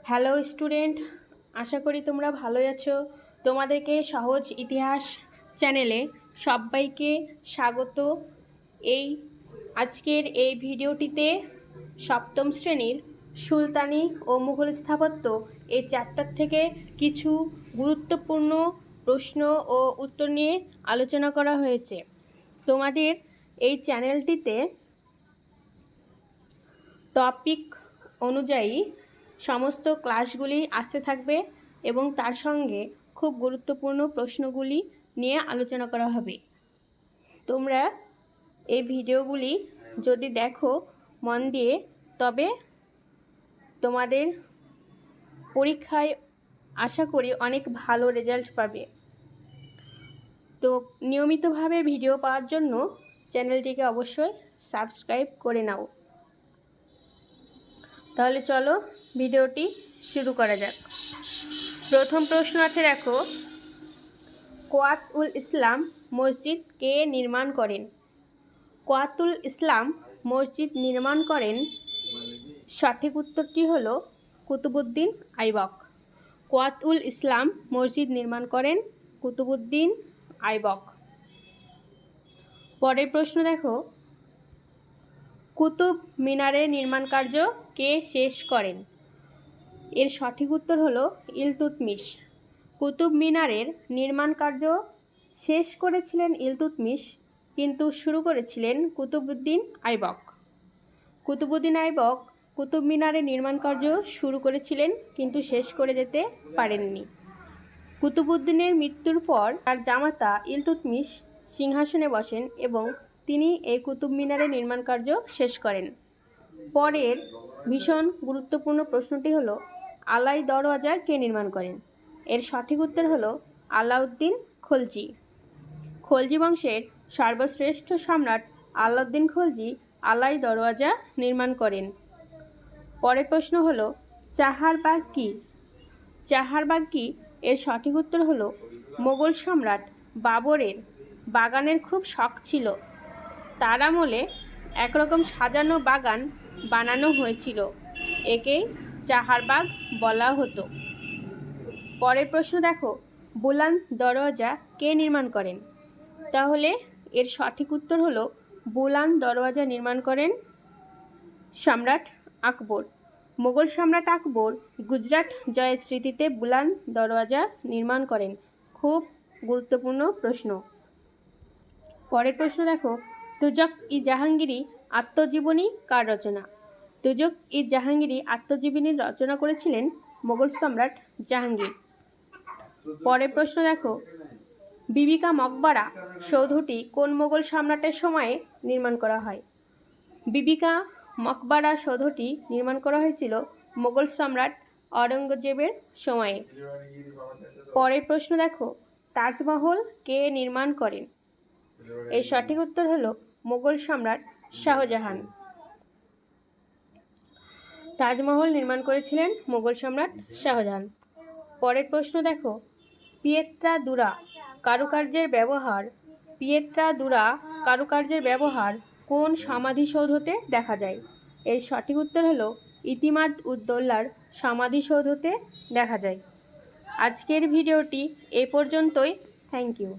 Hello student, আশা করি তোমরা ভালোই আছো। তোমাদেরকে সহজ ইতিহাস চ্যানেলে সবাইকে স্বাগত। আজকের এই ভিডিওটিতে সপ্তম শ্রেণীর সুলতানি ও মুঘল স্থাপত্য এই চ্যাপ্টার থেকে কিছু গুরুত্বপূর্ণ প্রশ্ন ও উত্তর নিয়ে আলোচনা করা হয়েছে। তোমাদের এই চ্যানেলটিতে টপিক অনুযায়ী সমস্ত ক্লাসগুলি আসতে থাকবে এবং তার সঙ্গে খুব গুরুত্বপূর্ণ প্রশ্নগুলি নিয়ে আলোচনা করা হবে। তোমরা এই ভিডিওগুলি যদি দেখো মন দিয়ে, তবে তোমাদের পরীক্ষায় আশা করি অনেক ভালো রেজাল্ট পাবে। তো নিয়মিতভাবে ভিডিও পাওয়ার জন্য চ্যানেলটিকে অবশ্যই সাবস্ক্রাইব করে নাও। তাহলে চলো ভিডিওটি শুরু করা যাক। প্রথম প্রশ্ন আছে, দেখো, কোয়াত-উল ইসলাম মসজিদ কে নির্মাণ করেন? কোয়াত-উল ইসলাম মসজিদ নির্মাণ করেন, সঠিক উত্তরটি হলো কুতুবউদ্দিন আইবক। কোয়াত-উল ইসলাম মসজিদ নির্মাণ করেন কুতুবউদ্দিন আইবক। পরের প্রশ্ন দেখো, কুতুব মিনারের নির্মাণ কার্য কে শেষ করেন? এর সঠিক উত্তর হলো ইলতুৎমিশ। কুতুব মিনারের নির্মাণ কার্য শেষ করেছিলেন ইলতুৎমিশ, কিন্তু শুরু করেছিলেন কুতুবউদ্দিন আইবক। কুতুবউদ্দিন আইবক কুতুব মিনারের নির্মাণ কার্য শুরু করেছিলেন কিন্তু শেষ করে যেতে পারেননি। কুতুবউদ্দিনের মৃত্যুর পর তার জামাতা ইলতুৎমিশ সিংহাসনে বসেন এবং তিনি এই কুতুব মিনারের নির্মাণ কার্য শেষ করেন। পরের ভীষণ গুরুত্বপূর্ণ প্রশ্নটি হলো, আলাই দরওয়াজা কে নির্মাণ করেন? এর সঠিক উত্তর হলো আলাউদ্দিন খলজি। খলজি বংশের সর্বশ্রেষ্ঠ সম্রাট আলাউদ্দিন খলজি আলাই দরওয়াজা নির্মাণ করেন। পরের প্রশ্ন হলো, চাহারবাগ কি? চাহারবাগ কি? এর সঠিক উত্তর হলো মোগল সম্রাট বাবরের বাগানের খুব শখ ছিল। তার আমলে একরকম সাজানো বাগান বানানো হয়েছিল, একেই চাহারবাগ বলা হতো। পরের প্রশ্ন দেখো, বুলান্দ দরওয়াজা কে নির্মাণ করেন? তাহলে এর সঠিক উত্তর হলো বুলান্দ দরওয়াজা নির্মাণ করেন সম্রাট আকবর। মোগল সম্রাট আকবর গুজরাট জয়ের স্মৃতিতে বুলান্দ দরওয়াজা নির্মাণ করেন। খুব গুরুত্বপূর্ণ প্রশ্ন। পরের প্রশ্ন দেখো, তুজক-ই জাহাঙ্গীরি আত্মজীবনী কার রচনা? তুজক-ই জাহাঙ্গীরি আত্মজীবনী রচনা করেছিলেন মোগল সম্রাট জাহাঙ্গীর। পরের প্রশ্ন দেখো, বিবি কা মকবরা সৌধটি কোন মোগল সম্রাটের সময়ে নির্মাণ করা হয়? বিবি কা মকবরা সৌধটি নির্মাণ করা হয়েছিল মোগল সম্রাট অরঙ্গজেবের সময়ে। পরের প্রশ্ন দেখো, তাজমহল কে নির্মাণ করেন? এর সঠিক উত্তর হলো মোগল সম্রাট শাহজাহান। তাজমহল নির্মাণ করেছিলেন মোগল সম্রাট শাহজাহান। পরের প্রশ্ন দেখো, পিয়েত্রাদুরা কারুকার্যের ব্যবহার কোন সমাধিসৌধতে দেখা যায়? এর সঠিক উত্তর হলো ইতিমাদ-উদ-দৌলার সমাধিসৌধতে দেখা যায়। আজকের ভিডিওটি এ পর্যন্তই। Thank you.